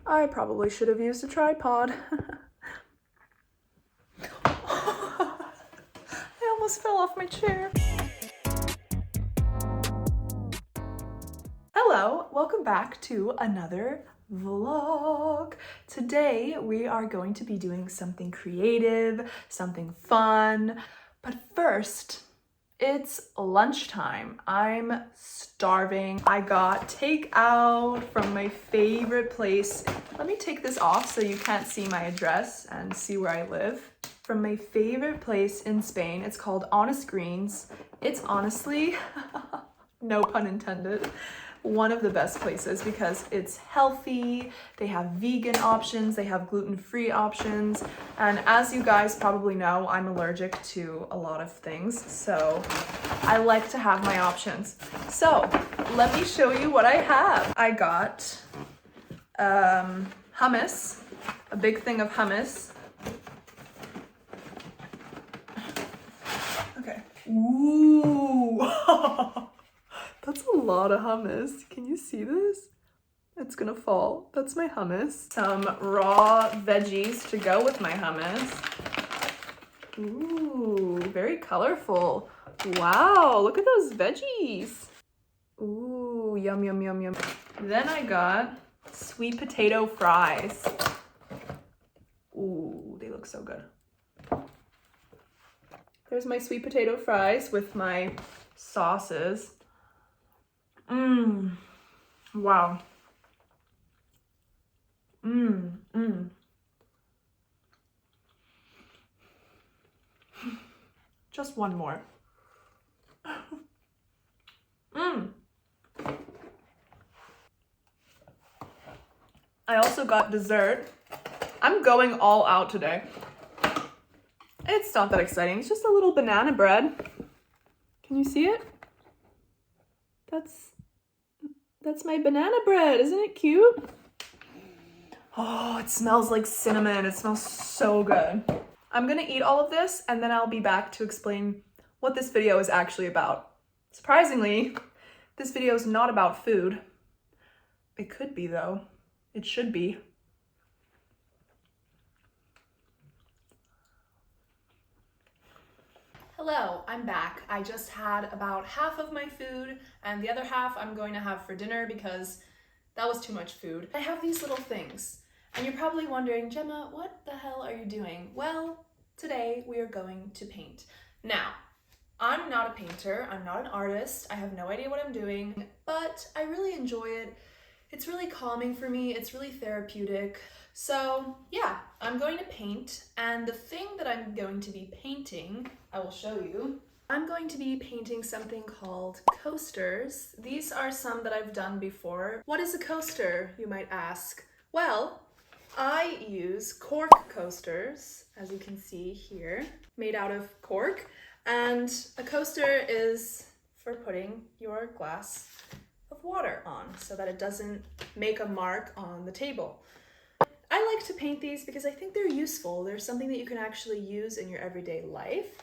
I probably should have used a tripod. I almost fell off my chair. Hello, welcome back to another vlog. Today we are going to be doing something creative, something fun, but first, it's lunchtime. I'm starving. I got takeout from my favorite place. Let me take this off so you can't see my address and see where I live. From my favorite place in Spain. It's called Honest Greens. It's honestly, no pun intended, one of the best places because it's healthy, they have vegan options, they have gluten-free options, and as you guys probably know, I'm allergic to a lot of things, so I like to have my options. So let me show you what I have. I got hummus, a big thing of hummus. Okay. Ooh. That's a lot of hummus. Can you see this? It's gonna fall. That's my hummus. Some raw veggies to go with my hummus. Ooh, very colorful. Wow, look at those veggies. Ooh, yum, yum, yum, yum. Then I got sweet potato fries. Ooh, they look so good. There's my sweet potato fries with my sauces. Wow. Just one more. I also got dessert. I'm going all out today. It's not that exciting. It's just a little banana bread. Can you see it? That's my banana bread. Isn't it cute? Oh, it smells like cinnamon. It smells so good. I'm gonna eat all of this and then I'll be back to explain what this video is actually about. Surprisingly, this video is not about food. It could be though. It should be. Hello, I'm back. I just had about half of my food and the other half I'm going to have for dinner because that was too much food. I have these little things and you're probably wondering, Gemma, what the hell are you doing? Well, today we are going to paint. Now, I'm not a painter, I'm not an artist, I have no idea what I'm doing, but I really enjoy it. It's really calming for me, it's really therapeutic. So yeah, I'm going to paint, and the thing that I'm going to be painting, I will show you. I'm going to be painting something called coasters. These are some that I've done before. What is a coaster, you might ask? Well, I use cork coasters, as you can see here, made out of cork. And a coaster is for putting your glass of water on so that it doesn't make a mark on the table. I like to paint these because I think they're useful. They're something that you can actually use in your everyday life.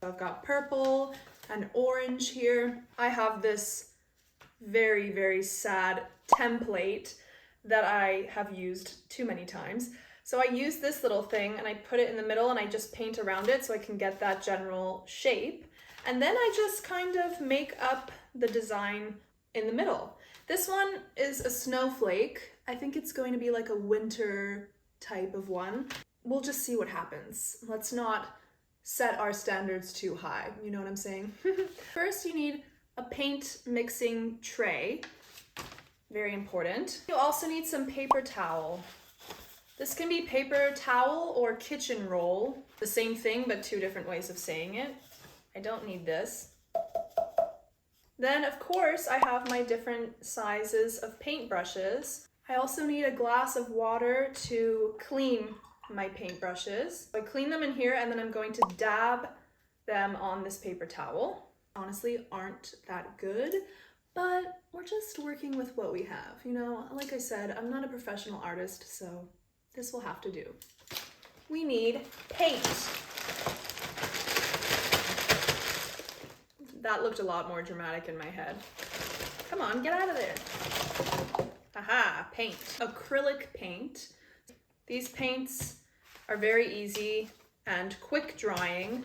I've got purple and orange here. I have this very, very sad template that I have used too many times. So I use this little thing and I put it in the middle and I just paint around it so I can get that general shape. And then I just kind of make up the design in the middle. This one is a snowflake. I think it's going to be like a winter type of one. We'll just see what happens. Let's not set our standards too high. You know what I'm saying? First, you need a paint mixing tray. Very important. You also need some paper towel. This can be paper towel or kitchen roll. The same thing, but two different ways of saying it. I don't need this. Then, of course, I have my different sizes of paintbrushes. I also need a glass of water to clean my paintbrushes. I clean them in here and then I'm going to dab them on this paper towel. Honestly, aren't that good, but we're just working with what we have. You know, like I said, I'm not a professional artist, so this will have to do. We need paint. That looked a lot more dramatic in my head. Come on, get out of there. Haha, paint. Acrylic paint. These paints are very easy and quick drying.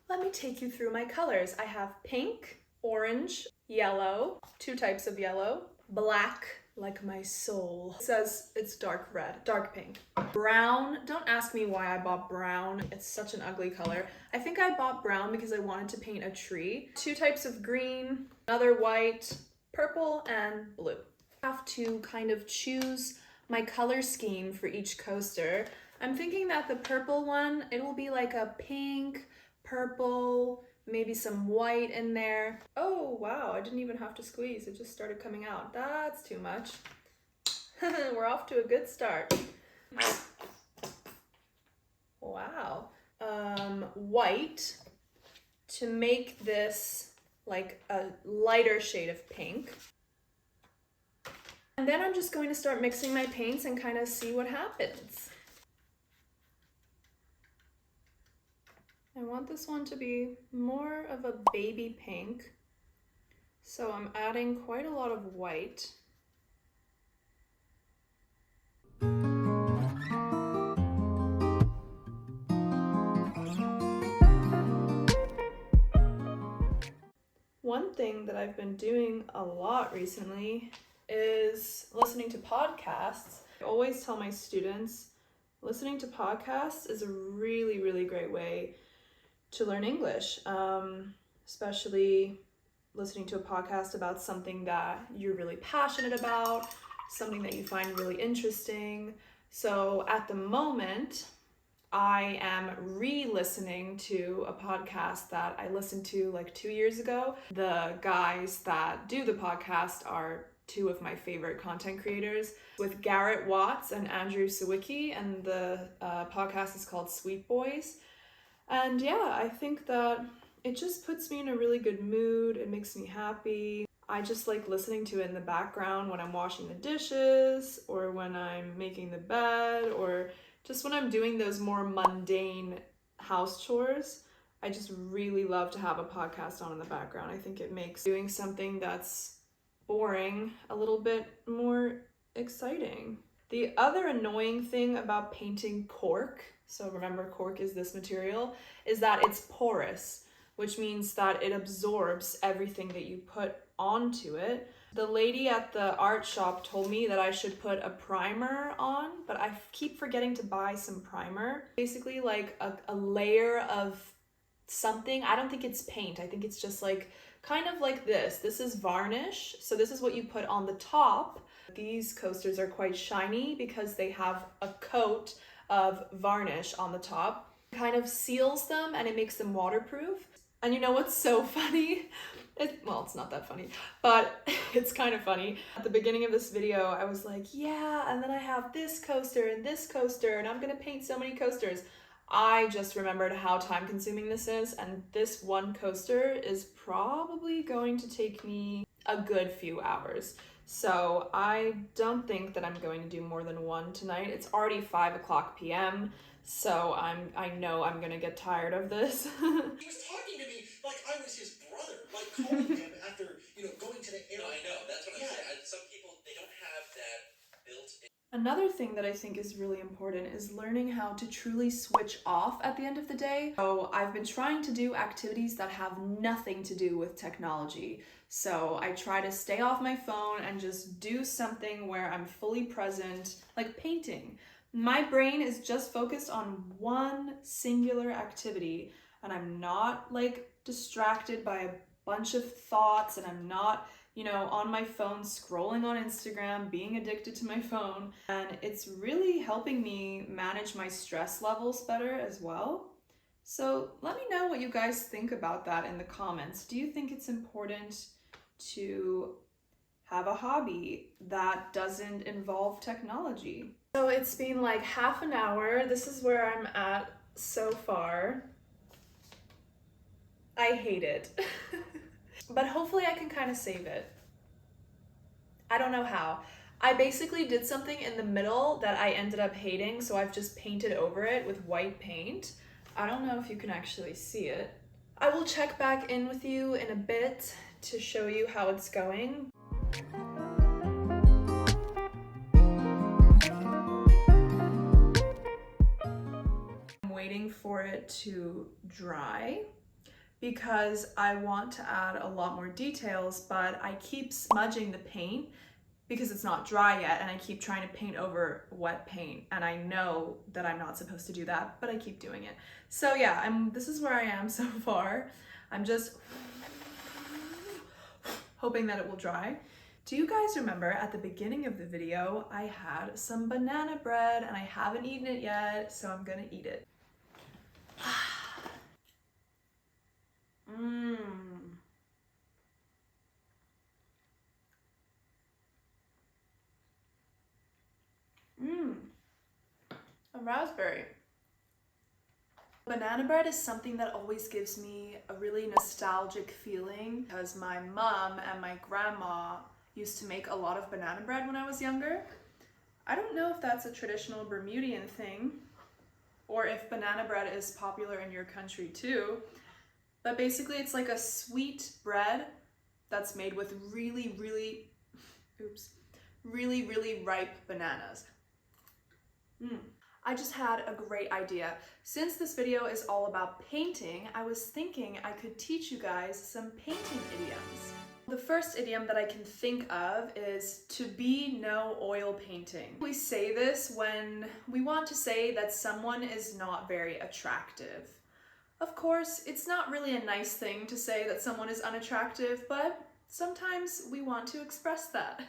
Let me take you through my colors. I have pink, orange, yellow, 2 types of yellow, black, like my soul. It says it's dark red, dark pink. Brown, don't ask me why I bought brown. It's such an ugly color. I think I bought brown because I wanted to paint a tree. 2 types of green, another white, purple, and blue. I have to kind of choose my color scheme for each coaster. I'm thinking that the purple one, it will be like a pink, purple, maybe some white in there. Oh, wow, I didn't even have to squeeze. It just started coming out. That's too much. We're off to a good start. Wow. White to make this like a lighter shade of pink. And then I'm just going to start mixing my paints and kind of see what happens. I want this one to be more of a baby pink, so I'm adding quite a lot of white. One thing that I've been doing a lot recently is listening to podcasts. I always tell my students, listening to podcasts is a really, really great way to learn English, especially listening to a podcast about something that you're really passionate about, something that you find really interesting. So at the moment, I am re-listening to a podcast that I listened to like 2 years ago. The guys that do the podcast are 2 of my favorite content creators, with Garrett Watts and Andrew Sawicki, and the podcast is called Sweet Boys. And yeah, I think that it just puts me in a really good mood. It makes me happy. I just like listening to it in the background when I'm washing the dishes, or when I'm making the bed, or just when I'm doing those more mundane house chores. I just really love to have a podcast on in the background. I think it makes doing something that's boring a little bit more exciting. The other annoying thing about painting cork, so remember cork is this material, is that it's porous, which means that it absorbs everything that you put onto it. The lady at the art shop told me that I should put a primer on, but I keep forgetting to buy some primer. Basically like a layer of something. I don't think it's paint. I think it's just like kind of like this. This is varnish. So this is what you put on the top. These coasters are quite shiny because they have a coat of varnish on the top. It kind of seals them and it makes them waterproof. And you know what's so funny? Well, it's not that funny, but it's kind of funny. At the beginning of this video, I was like, yeah, and then I have this coaster, and I'm gonna paint so many coasters. I just remembered how time consuming this is, and this one coaster is probably going to take me a good few hours. So I don't think that I'm going to do more than one tonight. It's already 5:00 p.m. So I know I'm gonna get tired of this. He was talking to me like I was his brother, like calling him after, going to the air. No, I know, that's what I'm saying. Some people, they don't have that built in. Another thing that I think is really important is learning how to truly switch off at the end of the day. So I've been trying to do activities that have nothing to do with technology. So I try to stay off my phone and just do something where I'm fully present, like painting. My brain is just focused on one singular activity, and I'm not like distracted by a bunch of thoughts, and I'm not, on my phone scrolling on Instagram, being addicted to my phone. And it's really helping me manage my stress levels better as well. So let me know what you guys think about that in the comments. Do you think it's important to have a hobby that doesn't involve technology? So it's been like half an hour. This is where I'm at so far. I hate it. But hopefully I can kind of save it. I don't know how. I basically did something in the middle that I ended up hating, so I've just painted over it with white paint. I don't know if you can actually see it. I will check back in with you in a bit to show you how it's going. for it to dry because I want to add a lot more details, but I keep smudging the paint because it's not dry yet, and I keep trying to paint over wet paint, and I know that I'm not supposed to do that, but I keep doing it. So yeah, this is where I am so far. I'm just hoping that it will dry. Do you guys remember at the beginning of the video, I had some banana bread and I haven't eaten it yet, so I'm gonna eat it. A raspberry. Banana bread is something that always gives me a really nostalgic feeling because my mom and my grandma used to make a lot of banana bread when I was younger. I don't know if that's a traditional Bermudian thing or if banana bread is popular in your country too, but basically it's like a sweet bread that's made with really ripe bananas. I just had a great idea. Since this video is all about painting, I was thinking I could teach you guys some painting idioms. The first idiom that I can think of is to be no oil painting. We say this when we want to say that someone is not very attractive. Of course, it's not really a nice thing to say that someone is unattractive, but sometimes we want to express that.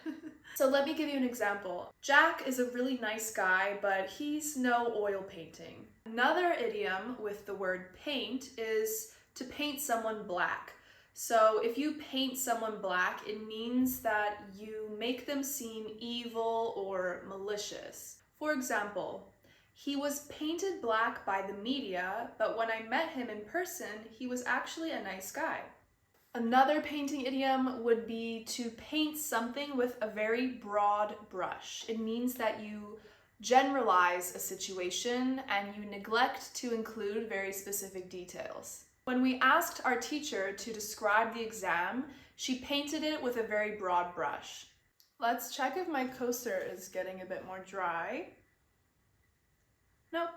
So let me give you an example. Jack is a really nice guy, but he's no oil painting. Another idiom with the word paint is to paint someone black. So if you paint someone black, it means that you make them seem evil or malicious. For example, he was painted black by the media, but when I met him in person, he was actually a nice guy. Another painting idiom would be to paint something with a very broad brush. It means that you generalize a situation and you neglect to include very specific details. When we asked our teacher to describe the exam, she painted it with a very broad brush. Let's check if my coaster is getting a bit more dry. Nope,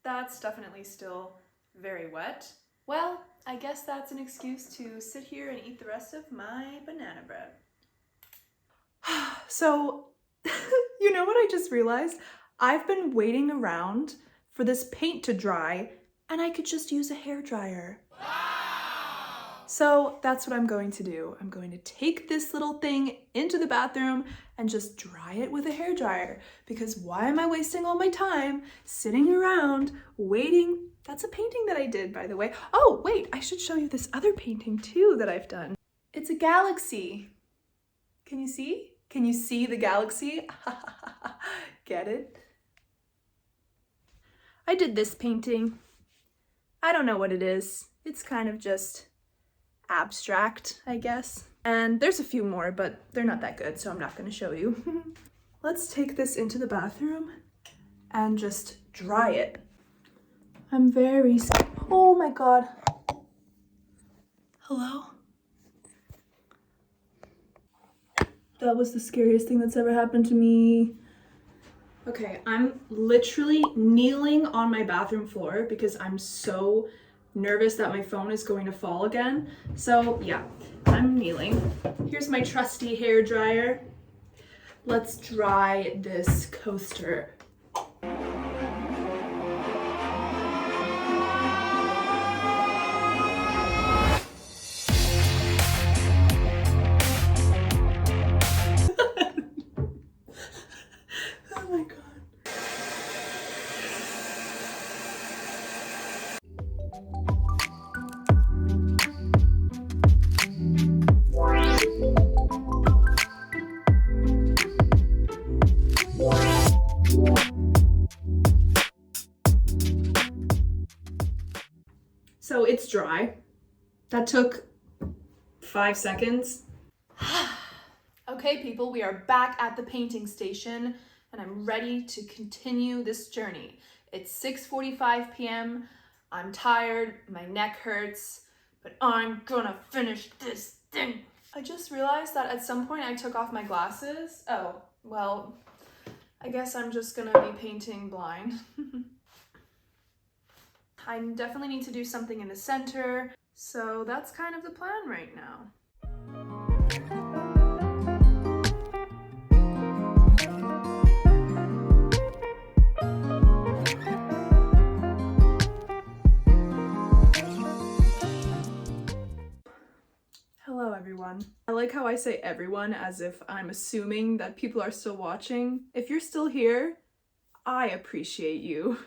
that's definitely still very wet. Well, I guess that's an excuse to sit here and eat the rest of my banana bread. So, you know what I just realized? I've been waiting around for this paint to dry, and I could just use a hairdryer. So that's what I'm going to do. I'm going to take this little thing into the bathroom and just dry it with a hairdryer, because why am I wasting all my time sitting around waiting? That's a painting that I did, by the way. Oh, wait, I should show you this other painting too that I've done. It's a galaxy. Can you see? Can you see the galaxy? Get it? I did this painting. I don't know what it is. It's kind of just abstract, I guess. And there's a few more, but they're not that good, so I'm not going to show you. Let's take this into the bathroom and just dry it. I'm very scared. Oh my god. Hello? That was the scariest thing that's ever happened to me. Okay, I'm literally kneeling on my bathroom floor because I'm so nervous that my phone is going to fall again. So yeah, I'm kneeling. Here's my trusty hair dryer. Let's dry this coaster. Oh my god. So it's dry. That took 5 seconds. Okay, people, we are back at the painting station and I'm ready to continue this journey. It's 6:45 p.m. I'm tired, my neck hurts, but I'm gonna finish this thing. I just realized that at some point I took off my glasses. Oh, well, I guess I'm just gonna be painting blind. I definitely need to do something in the center, so that's kind of the plan right now. Hello everyone. I like how I say everyone as if I'm assuming that people are still watching. If you're still here, I appreciate you.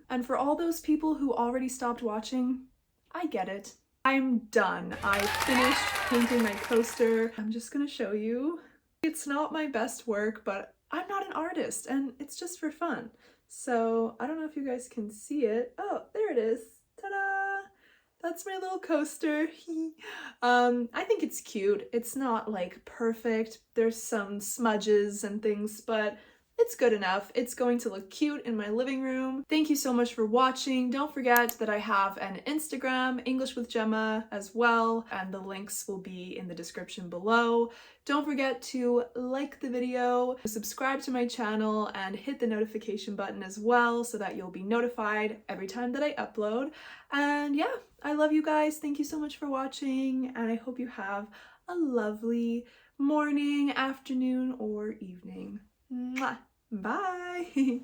And for all those people who already stopped watching, I get it. I'm done. I finished painting my coaster. I'm just gonna show you. It's not my best work, but I'm not an artist and it's just for fun. So I don't know if you guys can see it. Oh, there it is. Ta-da! That's my little coaster. I think it's cute. It's not like perfect. There's some smudges and things, but it's good enough. It's going to look cute in my living room. Thank you so much for watching. Don't forget that I have an Instagram, English with Gemma, as well, and the links will be in the description below. Don't forget to like the video, subscribe to my channel, and hit the notification button as well so that you'll be notified every time that I upload. And yeah, I love you guys. Thank you so much for watching, and I hope you have a lovely morning, afternoon, or evening. Mwah. Bye!